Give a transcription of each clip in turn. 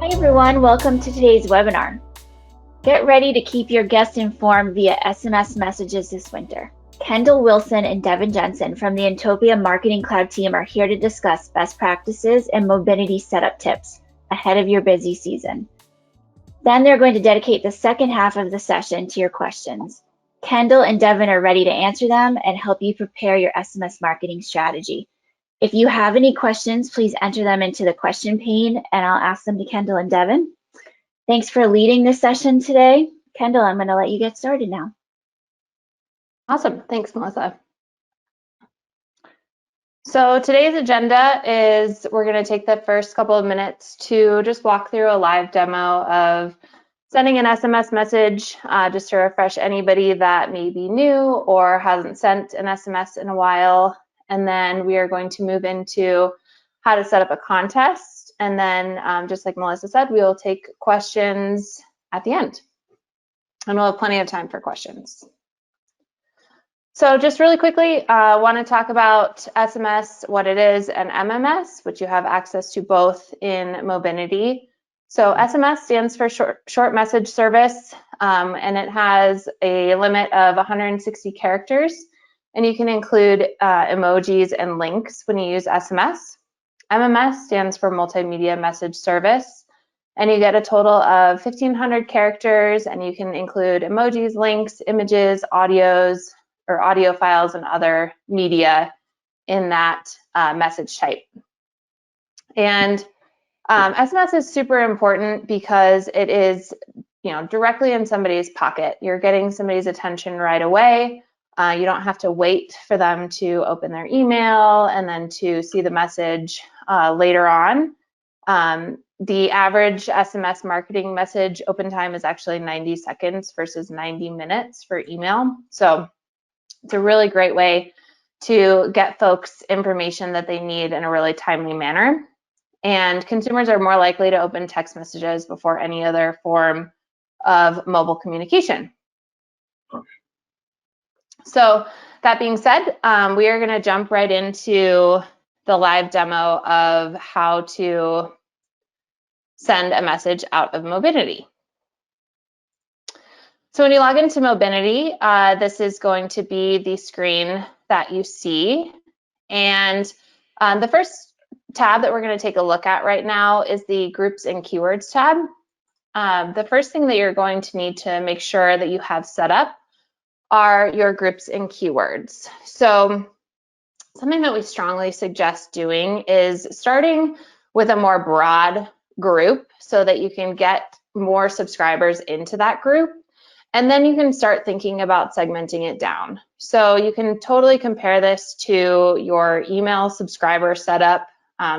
Hi everyone, welcome to today's webinar. Get ready to keep your guests informed via SMS messages this winter. Kendall Wilson and Devin Jensen from the Inntopia Marketing Cloud team are here to discuss best practices and mobility setup tips ahead of your busy season. Then they're going to dedicate the second half of the session to your questions. Kendall and Devin are ready to answer them and help you prepare your SMS marketing strategy. If you have any questions, please enter them into the question pane and I'll ask them to Kendall and Devin. Thanks for leading this session today. Kendall, I'm going to let you get started now. Awesome. Thanks, Melissa. So today's agenda is we're going to take the first couple of minutes to just walk through a live demo of sending an SMS message just to refresh anybody that may be new or hasn't sent an SMS in a while. And then we are going to move into how to set up a contest. And then just like Melissa said, we will take questions at the end. And we'll have plenty of time for questions. So just really quickly, want to talk about SMS, what it is, and MMS, which you have access to both in Mobility. So SMS stands for short message service, and it has a limit of 160 characters. And you can include emojis and links when you use SMS. MMS stands for multimedia message service, and you get a total of 1,500 characters, and you can include emojis, links, images, audios, or audio files and other media in that message type. And SMS is super important because it is, directly in somebody's pocket. You're getting somebody's attention right away. You don't have to wait for them to open their email and then to see the message later on. The average SMS marketing message open time is actually 90 seconds versus 90 minutes for email. So it's a really great way to get folks information that they need in a really timely manner. And consumers are more likely to open text messages before any other form of mobile communication. So that being said, we are going to jump right into the live demo of how to send a message out of Mobility. So when you log into Mobility, this is going to be the screen that you see. And the first tab that we're going to take a look at right now is the Groups and Keywords tab. The first thing that you're going to need to make sure that you have set up are your groups and keywords. So something that we strongly suggest doing is starting with a more broad group so that you can get more subscribers into that group. And then you can start thinking about segmenting it down. So you can totally compare this to your email subscriber setup,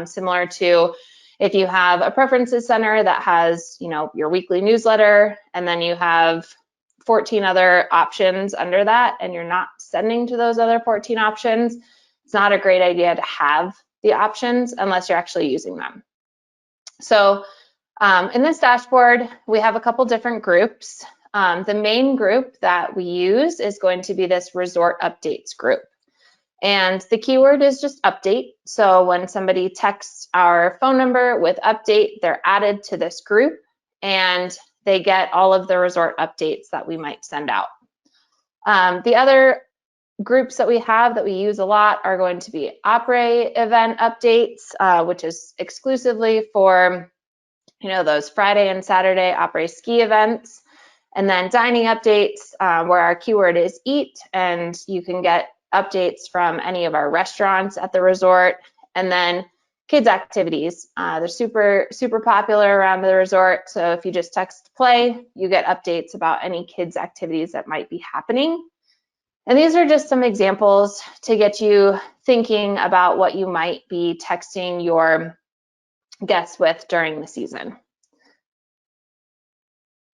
similar to if you have a preferences center that has, your weekly newsletter, and then you have 14 other options under that, and you're not sending to those other 14 options. It's not a great idea to have the options unless you're actually using them. So in this dashboard, we have a couple different groups. The main group that we use is going to be this resort updates group. And the keyword is just update. So when somebody texts our phone number with update, they're added to this group and they get all of the resort updates that we might send out. The other groups that we have that we use a lot are going to be Opry event updates, which is exclusively for those Friday and Saturday Opry ski events. And then dining updates, where our keyword is eat, and you can get updates from any of our restaurants at the resort. And then kids activities, they're super popular around the resort. So if you just text play, you get updates about any kids activities that might be happening. And these are just some examples to get you thinking about what you might be texting your guests with during the season.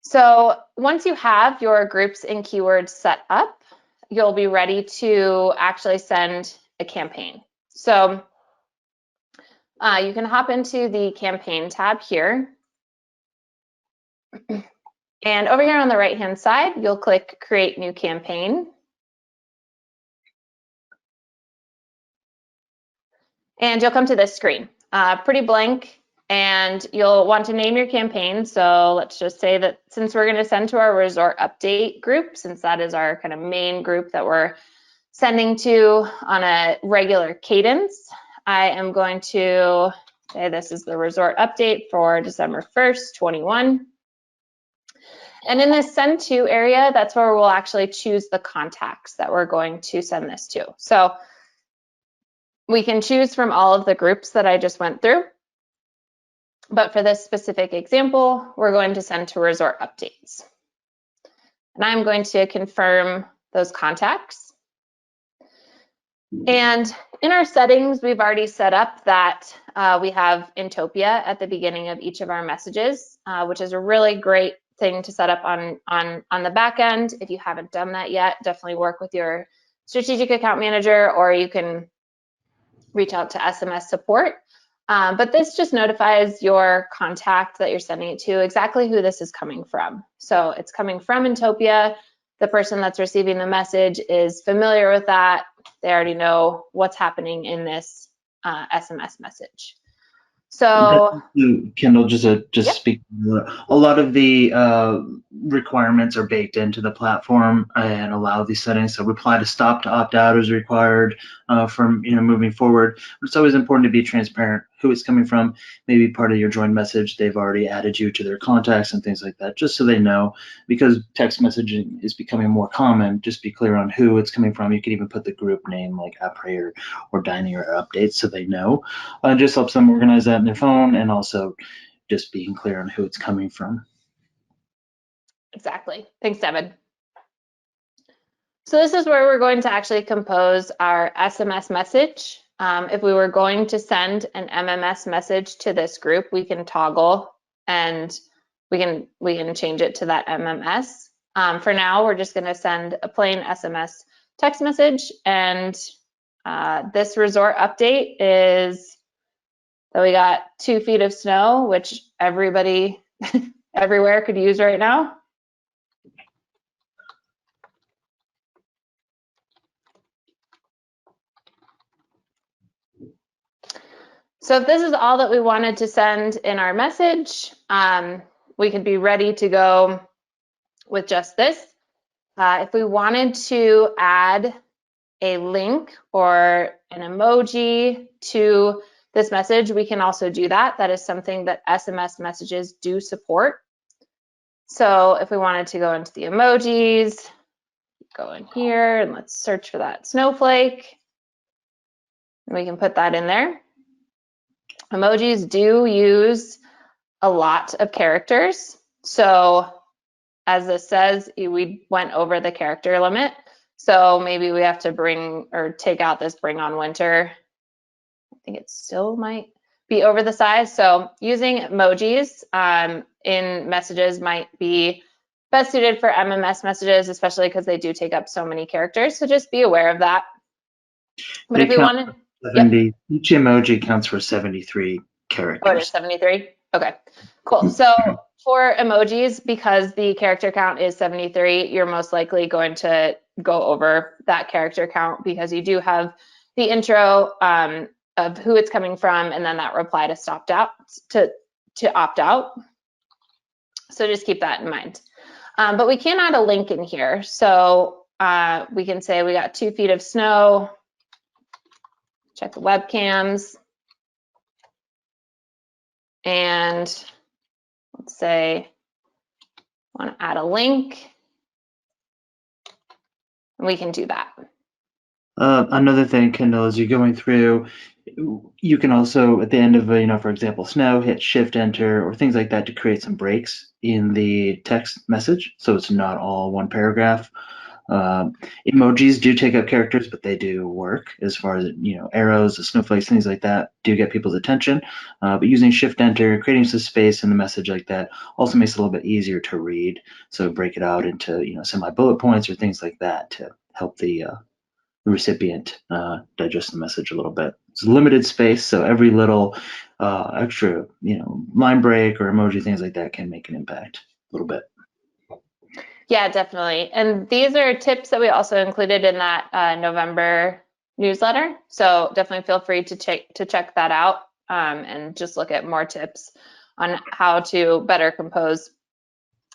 So once you have your groups and keywords set up, you'll be ready to actually send a campaign. So you can hop into the campaign tab here. And over here on the right-hand side, you'll click Create New Campaign. And you'll come to this screen, pretty blank. And you'll want to name your campaign. So let's just say that since we're going to send to our resort update group, since that is our kind of main group that we're sending to on a regular cadence, I am going to say this is the resort update for December 1st, 21. And in this send to area, that's where we'll actually choose the contacts that we're going to send this to. So we can choose from all of the groups that I just went through. But for this specific example, we're going to send to resort updates. And I'm going to confirm those contacts. And in our settings, we've already set up that we have Inntopia at the beginning of each of our messages, which is a really great thing to set up on the back end. If you haven't done that yet, definitely work with your strategic account manager, or you can reach out to SMS support. But this just notifies your contact that you're sending it to exactly who this is coming from. So it's coming from Inntopia. The person that's receiving the message is familiar with that. They already know what's happening in this SMS message. So, Kendall, just yep. speak. A lot of the requirements are baked into the platform and allow these settings. So reply to stop to opt out is required from moving forward. But it's always important to be transparent who it's coming from. Maybe part of your join message, they've already added you to their contacts and things like that, just so they know. Because text messaging is becoming more common, just be clear on who it's coming from. You can even put the group name like Après or Dining or Updates so they know. Just helps them organize that in their phone, and also just being clear on who it's coming from. Exactly. Thanks, Devin. So this is where we're going to actually compose our SMS message. If we were going to send an MMS message to this group, we can toggle and we can change it to that MMS. For now, we're just going to send a plain SMS text message, and this resort update is that we got 2 feet of snow, which everybody everywhere could use right now. So if this is all that we wanted to send in our message, we could be ready to go with just this. If we wanted to add a link or an emoji to this message, we can also do that. That is something that SMS messages do support. So if we wanted to go into the emojis, go in here and let's search for that snowflake. And we can put that in there. Emojis do use a lot of characters. So as this says, we went over the character limit. So maybe we have to bring or take out this bring on winter. I think it still might be over the size. So using emojis in messages might be best suited for MMS messages, especially because they do take up so many characters. So just be aware of that. But if we wanted, 70, yep. Each emoji counts for 73 characters. Oh, it is 73? Okay, cool. So for emojis, because the character count is 73, you're most likely going to go over that character count because you do have the intro of who it's coming from and then that reply to opt out. So just keep that in mind. But we can add a link in here. So we can say we got 2 feet of snow. Check the webcams. And let's say I want to add a link. And we can do that. Another thing, Kendall, as you're going through, you can also, at the end of, for example, snow, hit Shift Enter or things like that to create some breaks in the text message, so it's not all one paragraph. Emojis do take up characters, but they do work as far as, arrows, the snowflakes, things like that do get people's attention. But using Shift Enter, creating some space in the message like that also makes it a little bit easier to read. So break it out into, semi-bullet points or things like that to help the recipient digest the message a little bit. It's limited space, so every little extra, line break or emoji, things like that can make an impact a little bit. Yeah, definitely. And these are tips that we also included in that November newsletter. So definitely feel free to check that out. and just look at more tips on how to better compose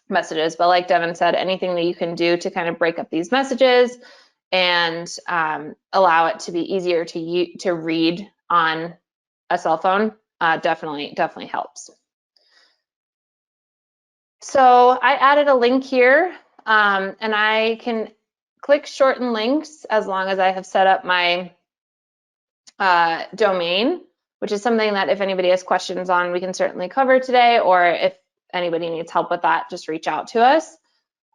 messages. But like Devin said, anything that you can do to kind of break up these messages and allow it to be easier to read on a cell phone definitely helps. So I added a link here, and I can click shorten links as long as I have set up my domain, which is something that if anybody has questions on, we can certainly cover today, or if anybody needs help with that, just reach out to us.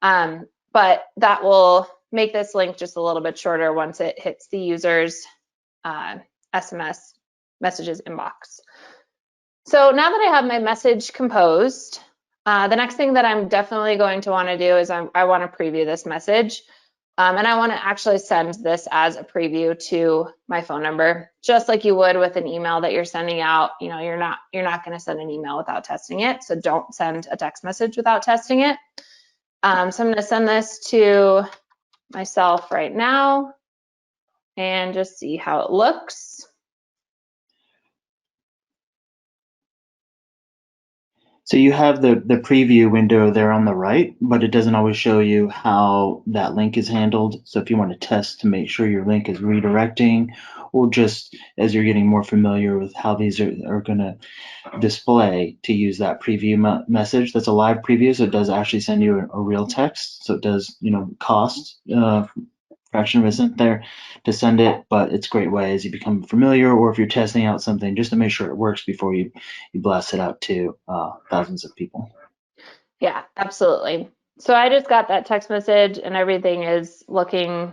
But that will make this link just a little bit shorter once it hits the user's SMS messages inbox. So now that I have my message composed, the next thing that I'm definitely going to want to do is I want to preview this message. And I want to actually send this as a preview to my phone number, just like you would with an email that you're sending out. You know, you're not going to send an email without testing it. So don't send a text message without testing it. So I'm going to send this to myself right now and just see how it looks. So you have the preview window there on the right, but it doesn't always show you how that link is handled. So if you want to test to make sure your link is redirecting, or just as you're getting more familiar with how these are going to display, to use that preview message. That's a live preview, so it does actually send you a real text. So it does, cost fraction of a cent there to send it, but it's a great way as you become familiar, or if you're testing out something, just to make sure it works before you blast it out to thousands of people. Yeah, absolutely. So I just got that text message and everything is looking,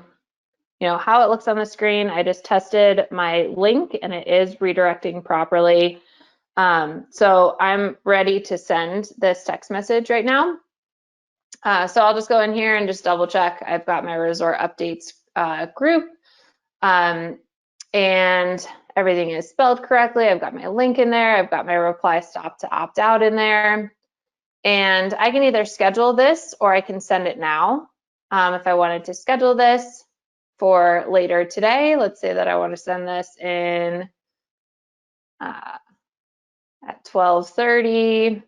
how it looks on the screen. I just tested my link and it is redirecting properly. So I'm ready to send this text message right now. So I'll just go in here and just double check. I've got my resort updates group, and everything is spelled correctly. I've got my link in there. I've got my reply stop to opt out in there. And I can either schedule this or I can send it now. If I wanted to schedule this for later today, let's say that I want to send this in at 12:30,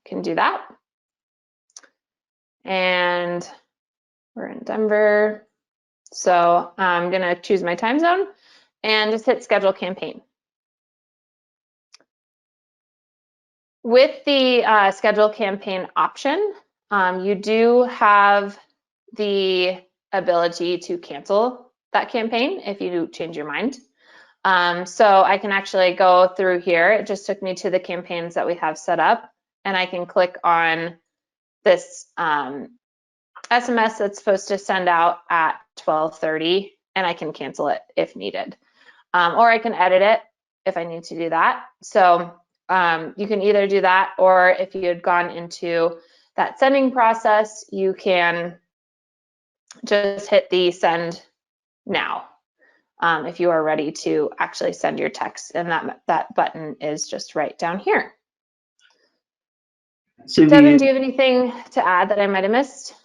can do that. And we're in Denver. So I'm going to choose my time zone and just hit schedule campaign. With the schedule campaign option, you do have the ability to cancel that campaign if you change your mind. So I can actually go through here. It just took me to the campaigns that we have set up, and I can click on this SMS that's supposed to send out at 12:30, and I can cancel it if needed. Or I can edit it if I need to do that. So you can either do that, or if you had gone into that sending process, you can just hit the send now if you are ready to actually send your text, and that button is just right down here. So Devin, do you have anything to add that I might have missed?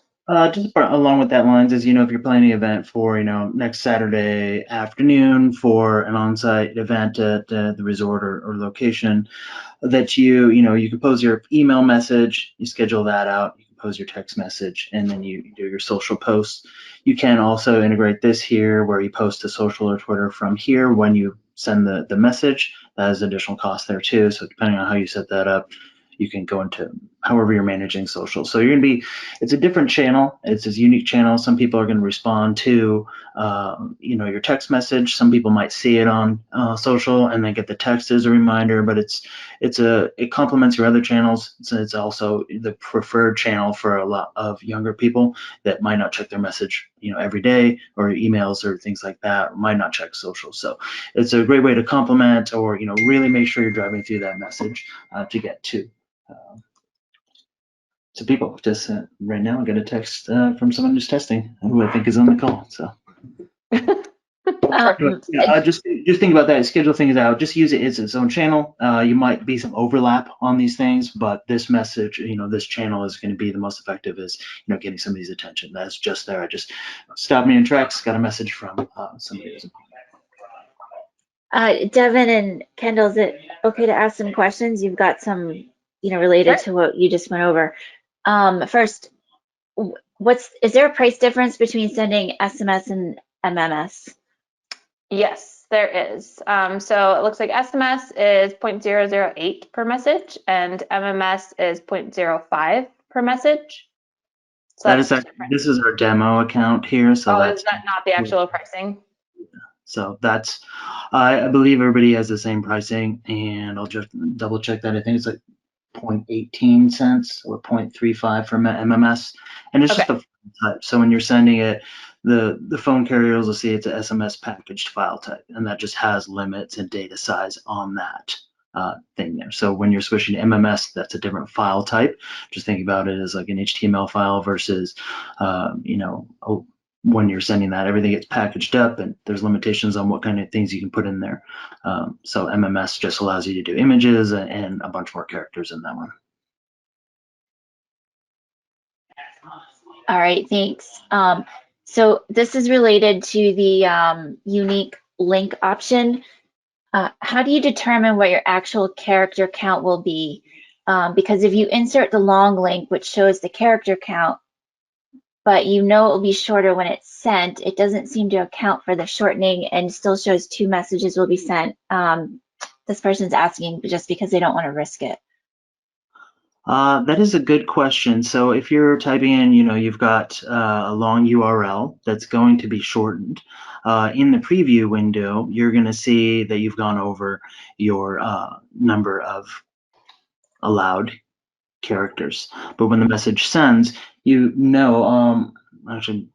Just along with that lines is, if you're planning an event for, next Saturday afternoon for an on-site event at the resort or location, that you compose your email message, you schedule that out, you compose your text message, and then you do your social posts. You can also integrate this here where you post to social or Twitter from here when you send the message. That has additional cost there too. So depending on how you set that up, you can go into however you're managing social. So you're going to it's a different channel. It's a unique channel. Some people are going to respond to, your text message. Some people might see it on social and then get the text as a reminder, but it complements your other channels. It's also the preferred channel for a lot of younger people that might not check their message, every day, or emails or things like that, or might not check social. So it's a great way to complement, or, really make sure you're driving through that message to get to people. Just right now, I got a text from someone who's testing, who I think is on the call. So just think about that. Schedule things out. Just use it as its own channel. You might be some overlap on these things, but this message, this channel is going to be the most effective as getting somebody's attention. That's just there. I just stopped me in tracks. Got a message from somebody. Devin and Kendall, is it okay to ask some questions? You've got some, related Sure. to what you just went over. First, is there a price difference between sending SMS and MMS? Yes, there is. So it looks like SMS is 0.008 per message and MMS is 0.05 per message. So That that's is the actually, difference. this is our demo account here, so Oh, is that's that not the actual pricing? so that's I believe everybody has the same pricing, and I'll just double check that. I think it's like 0.18 cents or 0.35 for MMS, and it's Okay. just a type. So when you're sending it, the phone carriers will see it's a SMS packaged file type, and that just has limits and data size on that thing there. So when you're switching to MMS, that's a different file type. Just think about it as like an HTML file versus, when you're sending that, everything gets packaged up, and there's limitations on what kind of things you can put in there. So MMS just allows you to do images and a bunch more characters in that one. All right, thanks. So this is related to the unique link option. How do you determine what your actual character count will be? Because if you insert the long link, which shows the character count, but it will be shorter when it's sent, it doesn't seem to account for the shortening and still shows 2 messages will be sent. This person's asking just because they don't want to risk it. That is a good question. So if you're typing in, you've got a long URL that's going to be shortened. In the preview window, you're going to see that you've gone over your number of allowed characters. But when the message sends, actually,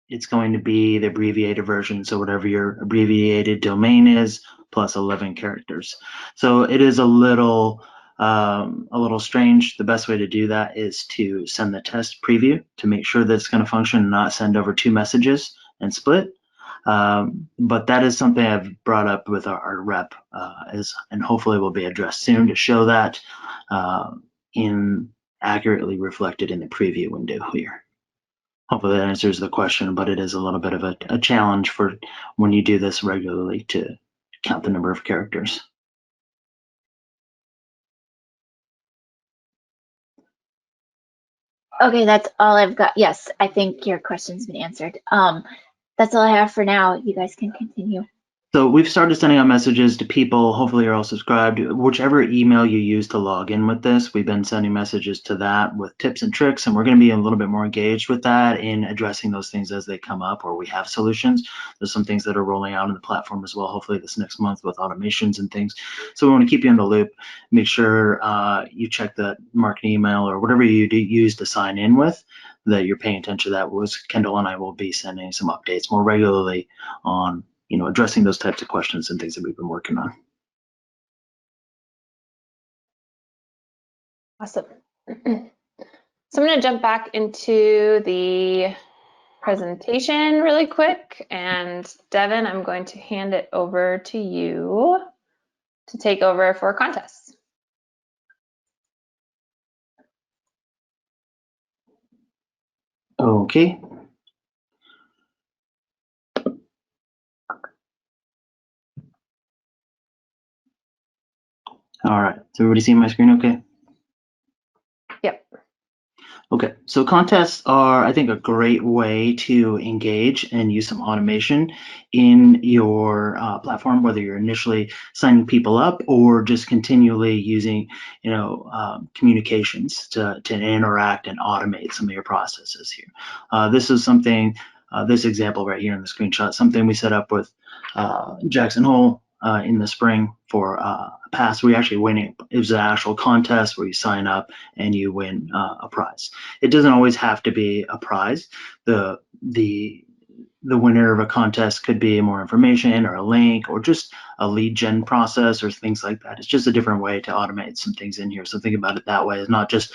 it's going to be the abbreviated version. So whatever your abbreviated domain is, plus 11 characters. So it is a little strange. The best way to do that is to send the test preview to make sure that it's going to function and not send over 2 messages and split. But that is something I've brought up with our rep, and hopefully will be addressed soon to show that accurately reflected in the preview window here. Hopefully that answers the question, but it is a little bit of a challenge for when you do this regularly to count the number of characters. Okay, that's all I've got. Yes, I think your question's been answered. That's all I have for now. You guys can continue. So we've started sending out messages to people, hopefully you're all subscribed, whichever email you use to log in with this. We've been sending messages to that with tips and tricks, and we're going to be a little bit more engaged with that in addressing those things as they come up, or we have solutions. There's some things that are rolling out in the platform as well, hopefully this next month with automations and things. So we want to keep you in the loop. Make sure you check that marketing email or whatever you use to sign in with, that you're paying attention to that. Kendall and I will be sending some updates more regularly on addressing those types of questions and things that we've been working on. Awesome. So I'm going to jump back into the presentation really quick. And Devin, I'm going to hand it over to you to take over for contests. Okay. All right. So everybody see my screen okay? Yep. Okay, so contests are, I think, a great way to engage and use some automation in your platform, whether you're initially signing people up or just continually using, communications to interact and automate some of your processes here. This is something, this example right here in the screenshot, something we set up with Jackson Hole in the spring for a pass. We actually winning. It was an actual contest where you sign up and you win a prize. It doesn't always have to be a prize. The winner of a contest could be more information or a link or just a lead gen process or things like that. It's just a different way to automate some things in here. So think about it that way. It's not just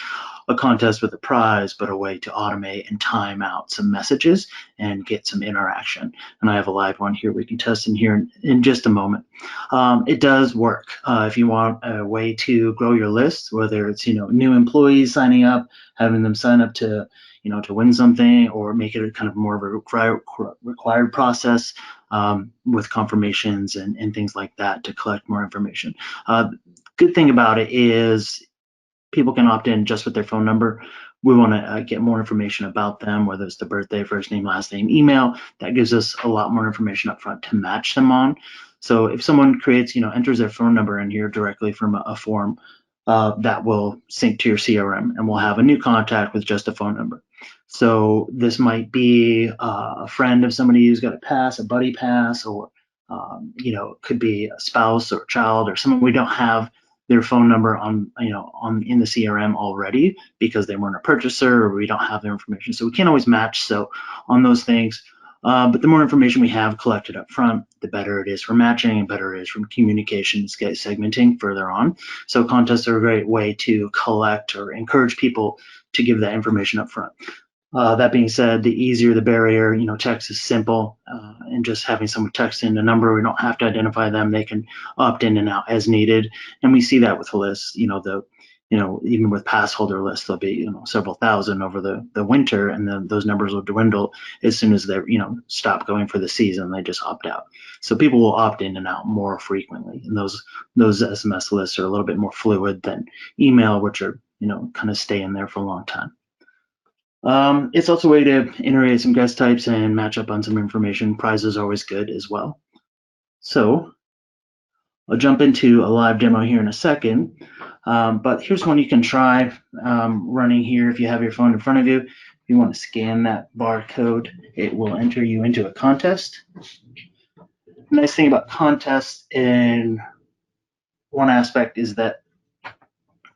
a contest with a prize, but a way to automate and time out some messages and get some interaction. And I have a live one here we can test in here in just a moment. It does work. If you want a way to grow your list, whether it's new employees signing up, having them sign up to win something, or make it a kind of more of a required process, with confirmations and things like that to collect more information. Good thing about it is people can opt in just with their phone number. We want to get more information about them, whether it's the birthday, first name, last name, email. That gives us a lot more information up front to match them on. So if someone creates, enters their phone number in here directly from a form, that will sync to your CRM, and we'll have a new contact with just a phone number. So this might be a friend of somebody who's got a pass, a buddy pass, or it could be a spouse or a child or someone we don't have their phone number on in the CRM already because they weren't a purchaser or we don't have their information. So we can't always match. So on those things, but the more information we have collected up front, the better it is for matching and better it is from communication segmenting further on. So contests are a great way to collect or encourage people to give that information up front. That being said, the easier the barrier. Text is simple, and just having someone text in a number, we don't have to identify them. They can opt in and out as needed, and we see that with lists. Even with pass holder lists, there'll be several thousand over the winter, and then those numbers will dwindle as soon as they stop going for the season. They just opt out. So people will opt in and out more frequently, and those SMS lists are a little bit more fluid than email, which are kind of stay in there for a long time. It's also a way to iterate some guest types and match up on some information. Prizes are always good as well. So I'll jump into a live demo here in a second, but here's one you can try running here if you have your phone in front of you. If you want to scan that barcode, it will enter you into a contest. The nice thing about contests in one aspect is that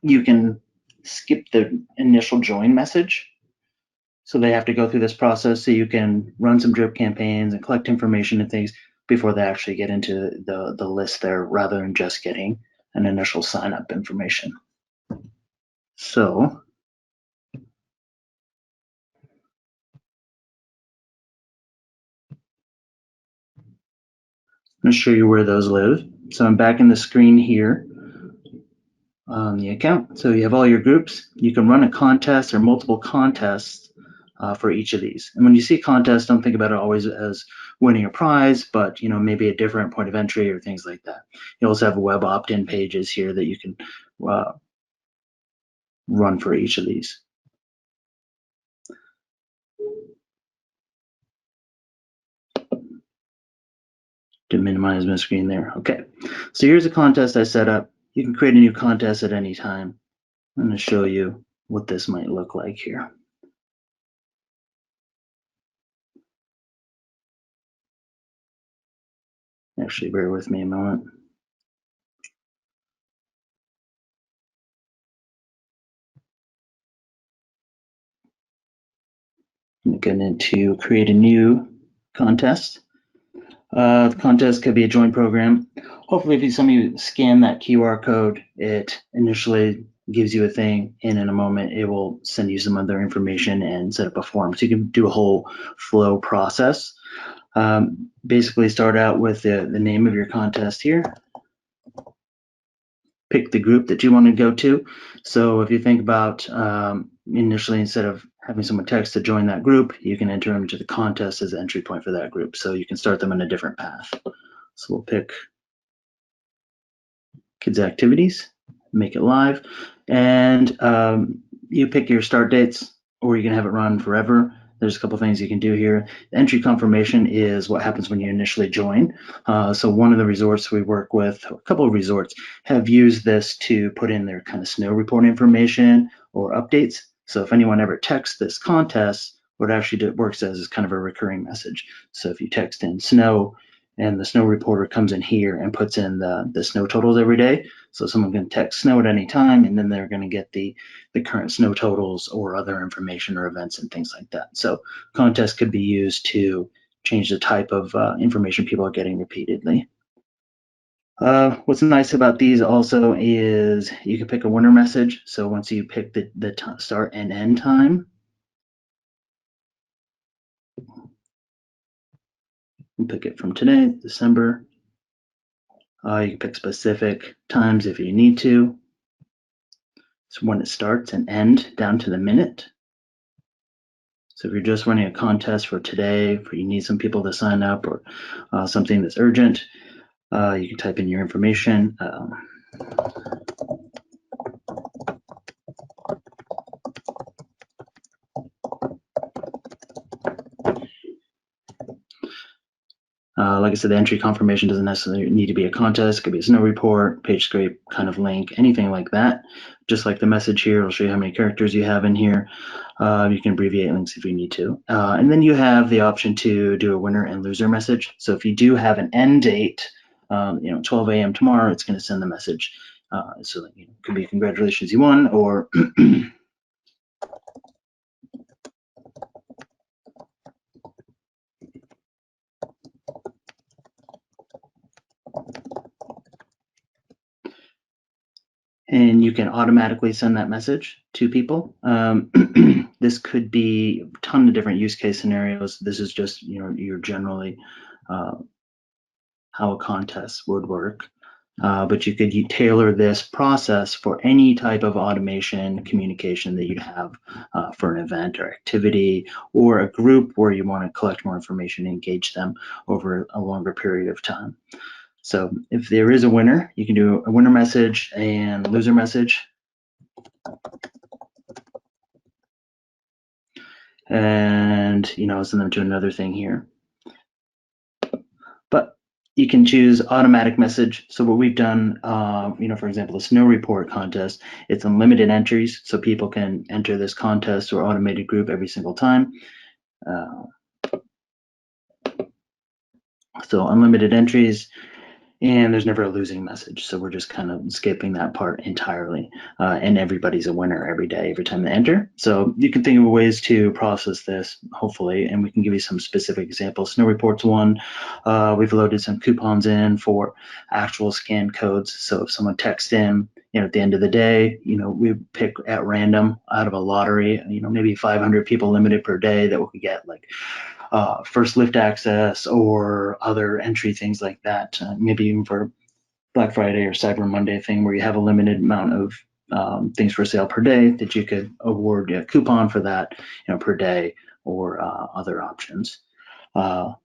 you can skip the initial join message. So they have to go through this process, so you can run some drip campaigns and collect information and things before they actually get into the list there, rather than just getting an initial sign up information. So I'm going to show you where those live. So I'm back in the screen here on the account. So you have all your groups. You can run a contest or multiple contests for each of these. And when you see contests, don't think about it always as winning a prize, but maybe a different point of entry or things like that. You also have web opt-in pages here that you can run for each of these. To minimize my screen there. Okay, so here's a contest I set up. You can create a new contest at any time. I'm going to show you what this might look like here. Actually, bear with me a moment. I'm going to create a new contest. The contest could be a joint program. Hopefully, if you scan that QR code, it initially gives you a thing, and in a moment, it will send you some other information and set up a form. So you can do a whole flow process. Basically, start out with the name of your contest here. Pick the group that you want to go to. So if you think about initially, instead of having someone text to join that group, you can enter them into the contest as the entry point for that group. So you can start them in a different path. So we'll pick kids activities, make it live, and you pick your start dates, or you can have it run forever. There's a couple things you can do here. The entry confirmation is what happens when you initially join. So one of the resorts we work with, a couple of resorts, have used this to put in their kind of snow report information or updates. So if anyone ever texts this contest, what actually works as is kind of a recurring message. So if you text in snow, and the snow reporter comes in here and puts in the snow totals every day. So someone can text snow at any time, and then they're going to get the current snow totals or other information or events and things like that. So contests could be used to change the type of information people are getting repeatedly. What's nice about these also is you can pick a winner message. So once you pick the start and end time, you pick it from today, December. You can pick specific times if you need to. So when it starts and end down to the minute. So if you're just running a contest for today, or you need some people to sign up, or something that's urgent, you can type in your information. Like I said, the entry confirmation doesn't necessarily need to be a contest. It could be a snow report, page scrape kind of link, anything like that. Just like the message here, it'll show you how many characters you have in here. You can abbreviate links if you need to. And then you have the option to do a winner and loser message. So if you do have an end date, 12 a.m. tomorrow, it's going to send the message. So it could be congratulations, you won, or and you can automatically send that message to people. This could be a ton of different use case scenarios. This is just your generally how a contest would work. But you could tailor this process for any type of automation communication that you have for an event or activity or a group where you want to collect more information and engage them over a longer period of time. So if there is a winner, you can do a winner message and loser message. And send them to another thing here. But you can choose automatic message. So what we've done, for example, the snow report contest, it's unlimited entries, so people can enter this contest or automated group every single time. So unlimited entries, and there's never a losing message. So we're just kind of skipping that part entirely. And everybody's a winner every day, every time they enter. So you can think of ways to process this, hopefully, and we can give you some specific examples. Snow Report's one. We've loaded some coupons in for actual scan codes. So if someone texts in, at the end of the day, we pick at random out of a lottery, maybe 500 people limited per day that we could get like first lift access or other entry things like that. Maybe even for Black Friday or Cyber Monday thing where you have a limited amount of things for sale per day that you could award a coupon for that, per day, or other options.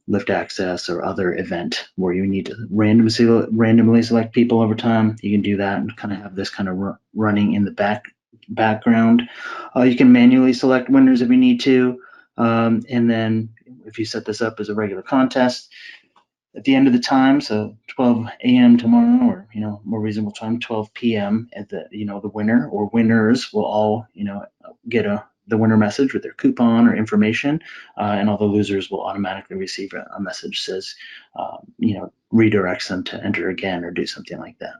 Lift access or other event where you need to randomly select people over time. You can do that and kind of have this kind of running in the background. You can manually select winners if you need to. And then if you set this up as a regular contest, at the end of the time, so 12 a.m. tomorrow, or more reasonable time, 12 p.m. at the the winner or winners will all get the winner message with their coupon or information, and all the losers will automatically receive a message that says redirects them to enter again or do something like that.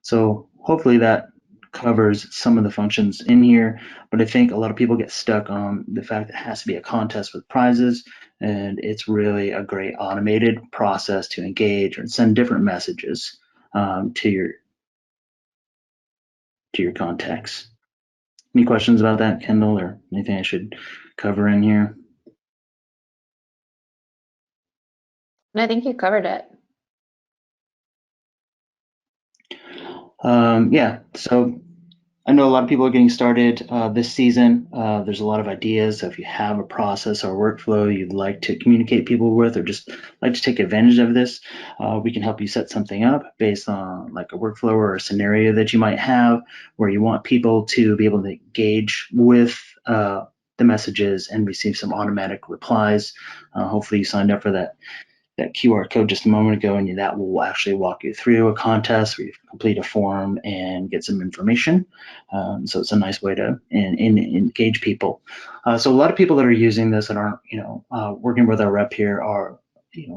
So hopefully that covers some of the functions in here, but I think a lot of people get stuck on the fact that it has to be a contest with prizes, and it's really a great automated process to engage or send different messages to your contacts. Any questions about that, Kendall, or anything I should cover in here? I think you covered it. Yeah, so I know a lot of people are getting started this season. There's a lot of ideas. So if you have a process or workflow you'd like to communicate people with, or just like to take advantage of this, we can help you set something up based on like a workflow or a scenario that you might have where you want people to be able to engage with the messages and receive some automatic replies. Hopefully you signed up for that QR code just a moment ago, and that will actually walk you through a contest where you complete a form and get some information. So it's a nice way to engage people. So a lot of people that are using this that aren't, working with our rep here are,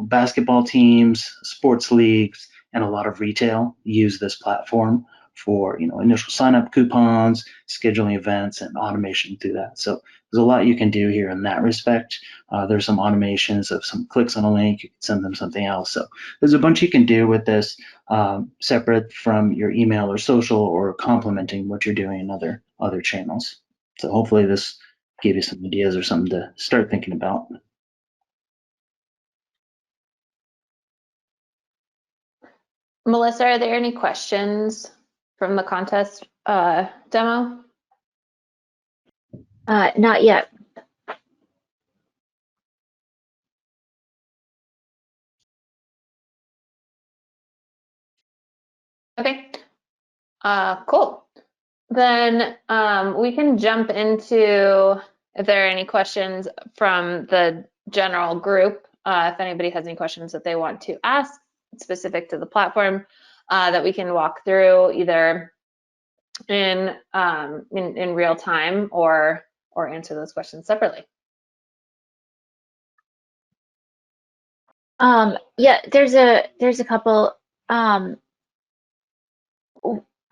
basketball teams, sports leagues, and a lot of retail use this platform for, initial sign-up coupons, scheduling events, and automation through that. So there's a lot you can do here in that respect. There's some automations of some clicks on a link, you can send them something else. So there's a bunch you can do with this separate from your email or social, or complementing what you're doing in other channels. So hopefully this gave you some ideas or something to start thinking about. Melissa, are there any questions from the contest demo? Not yet. Okay, cool. Then we can jump into if there are any questions from the general group. If anybody has any questions that they want to ask specific to the platform, that we can walk through either in real time or answer those questions separately. Yeah, there's a couple.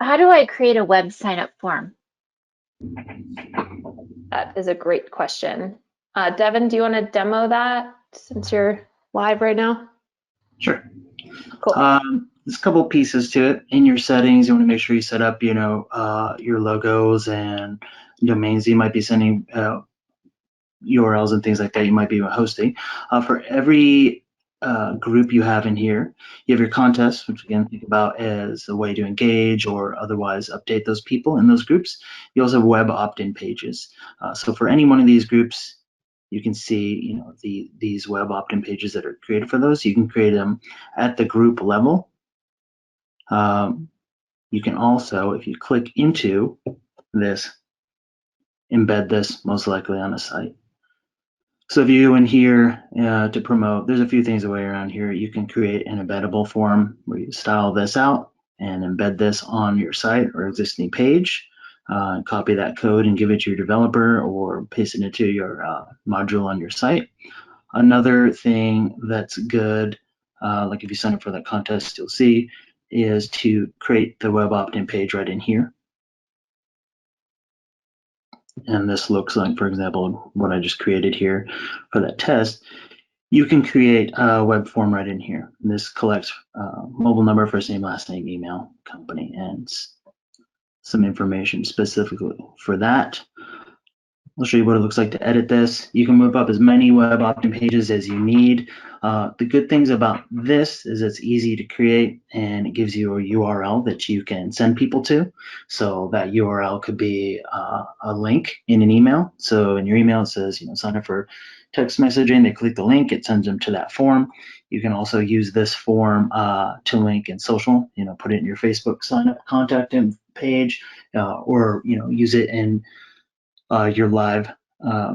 How do I create a web sign up form? That is a great question. Devin, do you want to demo that since you're live right now? Sure. Cool. There's a couple pieces to it. In your settings, you want to make sure you set up, your logos and domains you might be sending URLs and things like that you might be hosting. For every group you have in here, you have your contests, which again, think about as a way to engage or otherwise update those people in those groups. You also have web opt-in pages. So for any one of these groups, you can see, these web opt-in pages that are created for those. You can create them at the group level. You can also, if you click into this, embed this most likely on a site. So if you go in here to promote, there's a few things away around here. You can create an embeddable form where you style this out and embed this on your site or existing page. Copy that code and give it to your developer or paste it into your module on your site. Another thing that's good, like if you sign up for that contest, you'll see, is to create the web opt-in page right in here. And this looks like, for example, what I just created here for that test. You can create a web form right in here. This collects mobile number, first name, last name, email, company, and some information specifically for that. I'll show you what it looks like to edit this. You can move up as many web opt-in pages as you need. The good things about this is it's easy to create and it gives you a URL that you can send people to. So that URL could be a link in an email. So in your email it says, sign up for text messaging. They click the link, it sends them to that form. You can also use this form to link in social, put it in your Facebook sign up contact page, or use it in your live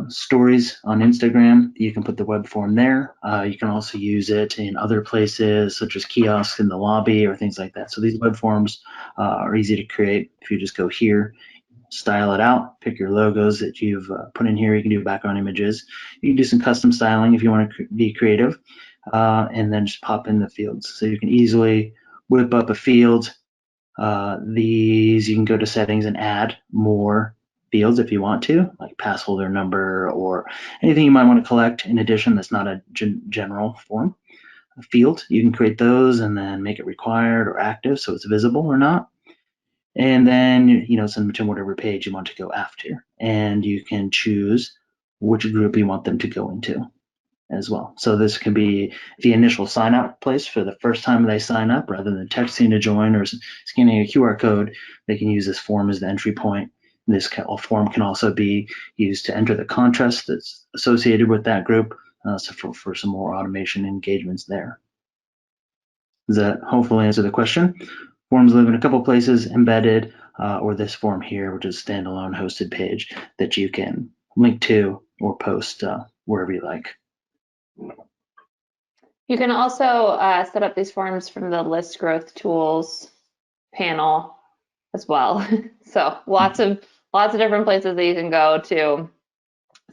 stories on Instagram. You can put the web form there. You can also use it in other places such as kiosks in the lobby or things like that. So these web forms are easy to create. If you just go here, style it out, pick your logos that you've put in here. You can do background images. You can do some custom styling if you want to be creative, and then just pop in the fields. So you can easily whip up a field. These you can go to settings and add more fields if you want to, like pass holder number or anything you might want to collect in addition that's not a general form field. You can create those and then make it required or active so it's visible or not. And then, send them to whatever page you want to go after. And you can choose which group you want them to go into as well. So this can be the initial sign up place for the first time they sign up, rather than texting to join or scanning a QR code. They can use this form as the entry point. This form can also be used to enter the contest that's associated with that group, so for some more automation engagements there. Does that hopefully answer the question? Forms live in a couple places, embedded, or this form here, which is a standalone hosted page that you can link to or post wherever you like. You can also set up these forms from the list growth tools panel as well. So lots of different places that you can go to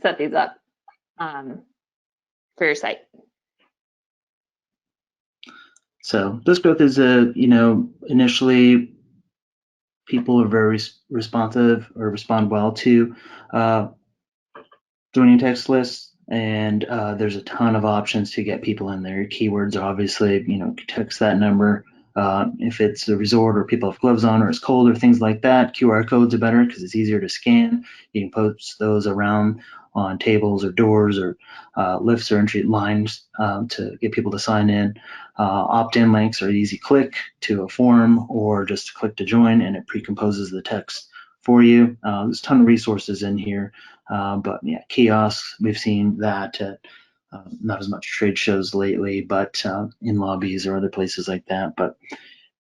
set these up for your site. So list growth is initially people are very responsive or respond well to joining text lists, and there's a ton of options to get people in there. Keywords are obviously, text that number. If it's a resort or people have gloves on or it's cold or things like that, QR codes are better because it's easier to scan. You can post those around on tables or doors or lifts or entry lines to get people to sign in. Opt-in links are easy click to a form or just click to join, and it precomposes the text for you. There's a ton of resources in here, but yeah, kiosks, we've seen that at not as much trade shows lately, but in lobbies or other places like that. But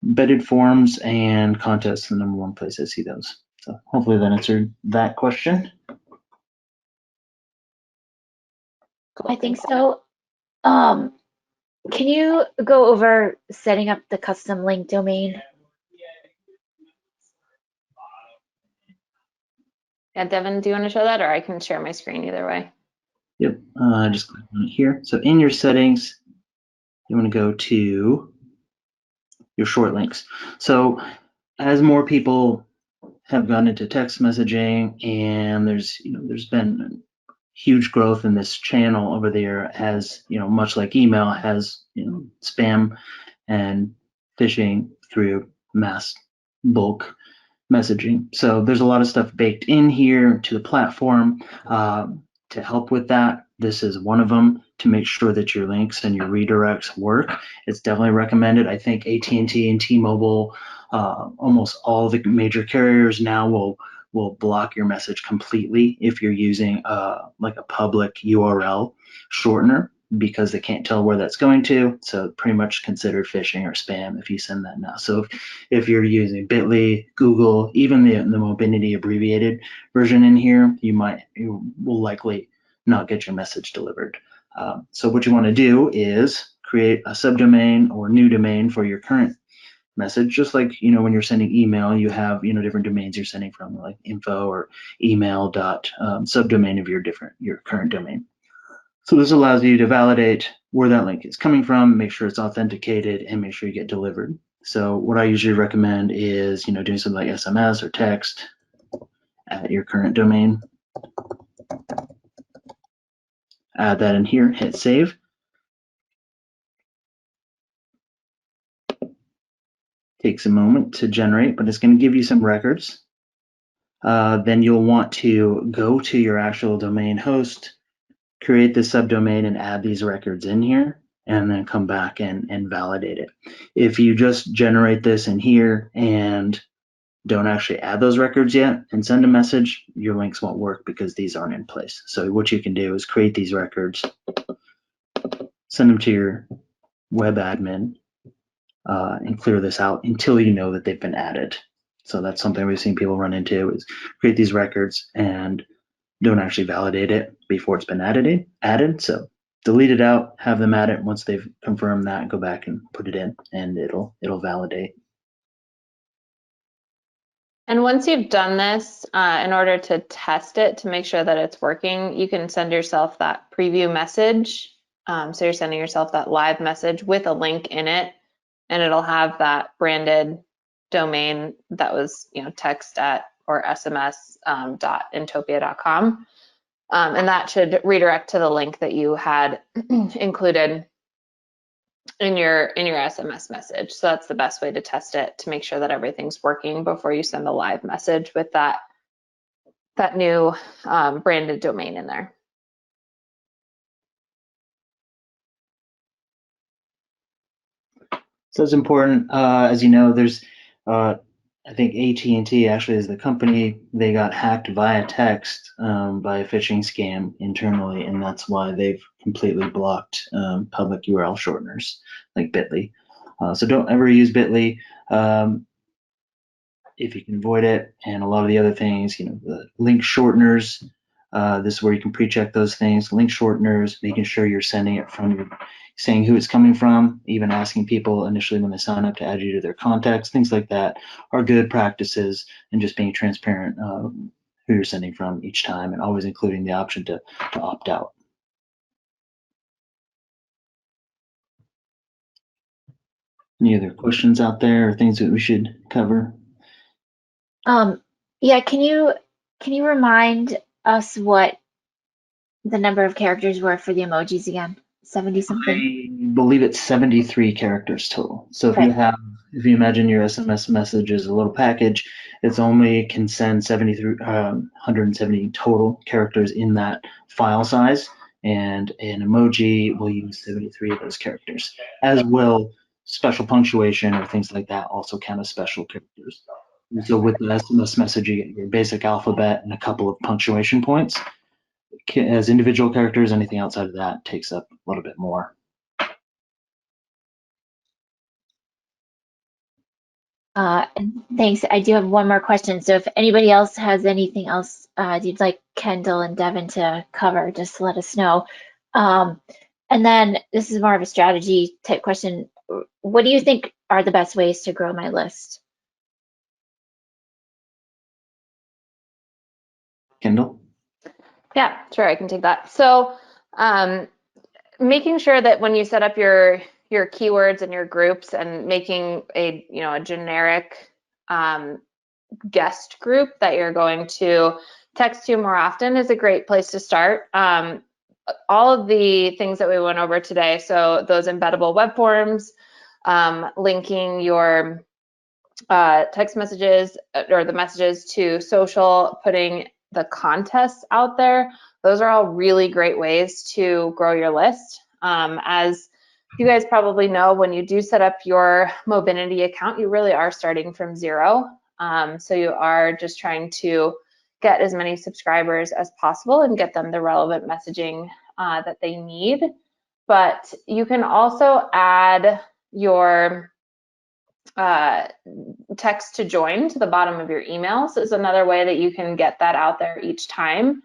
embedded forms and contests, the number one place I see those. So hopefully that answered that question. I think so. Can you go over setting up the custom link domain? Yeah, Devin, do you want to show that, or I can share my screen either way? Yep, just click on it here. So in your settings, you want to go to your short links. So as more people have gone into text messaging, and there's been huge growth in this channel over there, as much like email has spam and phishing through mass bulk messaging. So there's a lot of stuff baked in here to the platform to help with that. This is one of them, to make sure that your links and your redirects work. It's definitely recommended. I think AT&T and T-Mobile, almost all the major carriers now will block your message completely if you're using like a public URL shortener, because they can't tell where that's going to. So pretty much considered phishing or spam if you send that now. So if you're using Bitly, Google, even the Mobility abbreviated version in here, you will likely not get your message delivered. So what you want to do is create a subdomain or new domain for your current message, just like when you're sending email, you have different domains you're sending from, like info or email dot subdomain of your current domain. So this allows you to validate where that link is coming from, make sure it's authenticated, and make sure you get delivered. So what I usually recommend is doing something like SMS or text at your current domain. Add that in here, hit save. Takes a moment to generate, but it's going to give you some records. Then you'll want to go to your actual domain host, create the subdomain, and add these records in here, and then come back and validate it. If you just generate this in here and don't actually add those records yet and send a message, your links won't work because these aren't in place. So what you can do is create these records, send them to your web admin, and clear this out until you know that they've been added. So that's something we've seen people run into, is create these records and don't actually validate it before it's been added. So delete it out, have them add it. Once they've confirmed that, go back and put it in, and it'll validate. And once you've done this, in order to test it to make sure that it's working, you can send yourself that preview message. So you're sending yourself that live message with a link in it, and it'll have that branded domain that was text at or SMS .intopia.com. And that should redirect to the link that you had included in your SMS message. So that's the best way to test it, to make sure that everything's working before you send a live message with that new branded domain in there. So it's important. As you know, there's I think AT&T actually is the company. They got hacked via text by a phishing scam internally, and that's why they've completely blocked public URL shorteners like Bitly. So don't ever use Bitly if you can avoid it. And a lot of the other things, the link shorteners. This is where you can pre-check those things. Link shorteners, making sure you're sending it from saying who it's coming from, even asking people initially when they sign up to add you to their contacts, things like that are good practices, and just being transparent who you're sending from each time, and always including the option to opt out. Any other questions out there or things that we should cover? Yeah, can you remind us what the number of characters were for the emojis again? 70 something? I believe it's 73 characters total. So if you imagine your SMS message is a little package, it's only can send 170 total characters in that file size, and an emoji will use 73 of those characters, as will special punctuation or things like that also count as special characters. And so with the SMS message, you get your basic alphabet and a couple of punctuation points. As individual characters, anything outside of that takes up a little bit more. Thanks. I do have one more question. So if anybody else has anything else you'd like Kendall and Devin to cover, just let us know. And then this is more of a strategy type question. What do you think are the best ways to grow my list? Kendall? Yeah, sure, I can take that. So making sure that when you set up your keywords and your groups and making a generic guest group that you're going to text to more often is a great place to start. All of the things that we went over today, so those embeddable web forms, linking your text messages or the messages to social, putting the contests out there, those are all really great ways to grow your list. As you guys probably know, when you do set up your Mobility account, you really are starting from zero. So you are just trying to get as many subscribers as possible and get them the relevant messaging that they need. But you can also add your text to join to the bottom of your emails is another way that you can get that out there each time.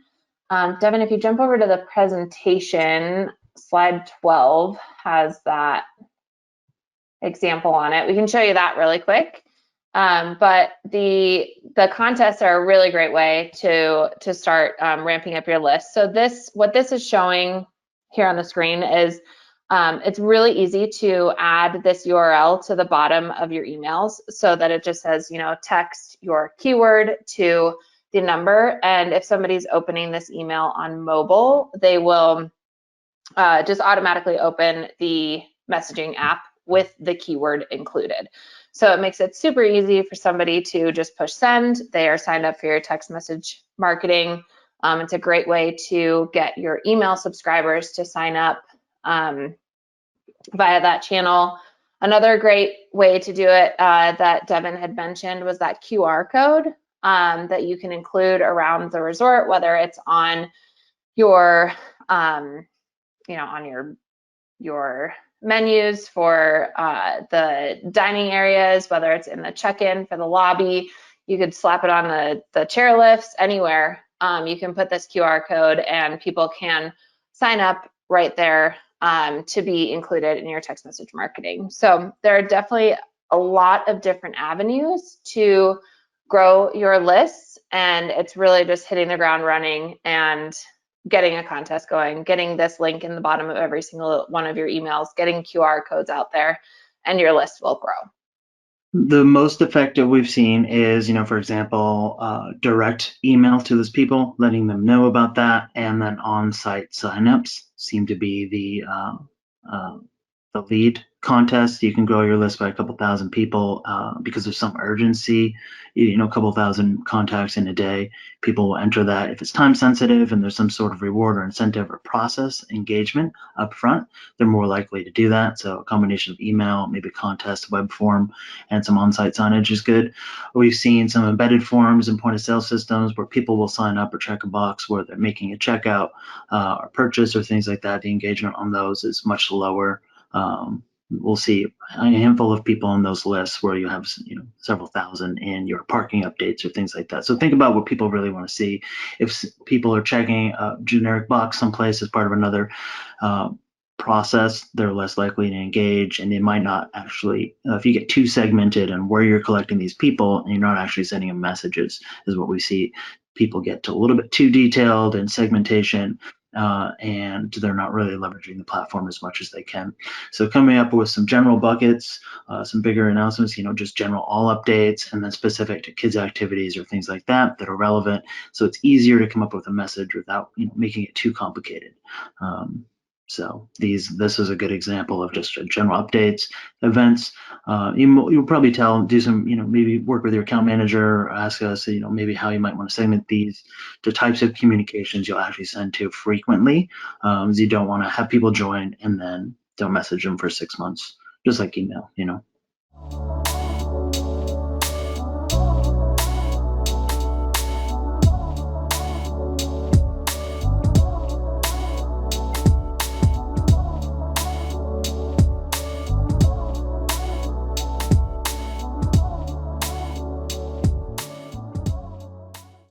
Devin, if you jump over to the presentation, slide 12 has that example on it. We can show you that really quick. But the contests are a really great way to start ramping up your list. So what this is showing here on the screen is it's really easy to add this URL to the bottom of your emails so that it just says, text your keyword to the number. And if somebody's opening this email on mobile, they will just automatically open the messaging app with the keyword included. So it makes it super easy for somebody to just push send. They are signed up for your text message marketing. It's a great way to get your email subscribers to sign up via that channel. Another great way to do it that Devin had mentioned was that QR code that you can include around the resort, whether it's on your on your menus for the dining areas, whether it's in the check-in for the lobby. You could slap it on the chair lifts, anywhere. You can put this QR code and people can sign up right there to be included in your text message marketing. So there are definitely a lot of different avenues to grow your lists, and it's really just hitting the ground running and getting a contest going, getting this link in the bottom of every single one of your emails, getting QR codes out there, and your list will grow. The most effective we've seen is, for example, direct email to those people, letting them know about that, and then on-site signups seem to be the lead contest. You can grow your list by a couple thousand people because there's some urgency. A couple thousand contacts in a day. People will enter that. If it's time sensitive and there's some sort of reward or incentive or process engagement up front, they're more likely to do that. So a combination of email, maybe contest, web form, and some on-site signage is good. We've seen some embedded forms and point of sale systems where people will sign up or check a box where they're making a checkout or purchase or things like that. The engagement on those is much lower. We'll see a handful of people on those lists where you have several thousand in your parking updates or things like that. So think about what people really want to see. If people are checking a generic box someplace as part of another process, they're less likely to engage, and they might not actually, if you get too segmented and where you're collecting these people and you're not actually sending them messages, is what we see. People get to a little bit too detailed in segmentation, and they're not really leveraging the platform as much as they can. So coming up with some general buckets, some bigger announcements, just general all updates, and then specific to kids activities or things like that are relevant. So it's easier to come up with a message without making it too complicated. So this is a good example of just general updates, events. You'll probably do some, maybe work with your account manager, or ask us, maybe how you might want to segment these to types of communications you'll actually send to frequently. You don't want to have people join and then don't message them for 6 months, just like email,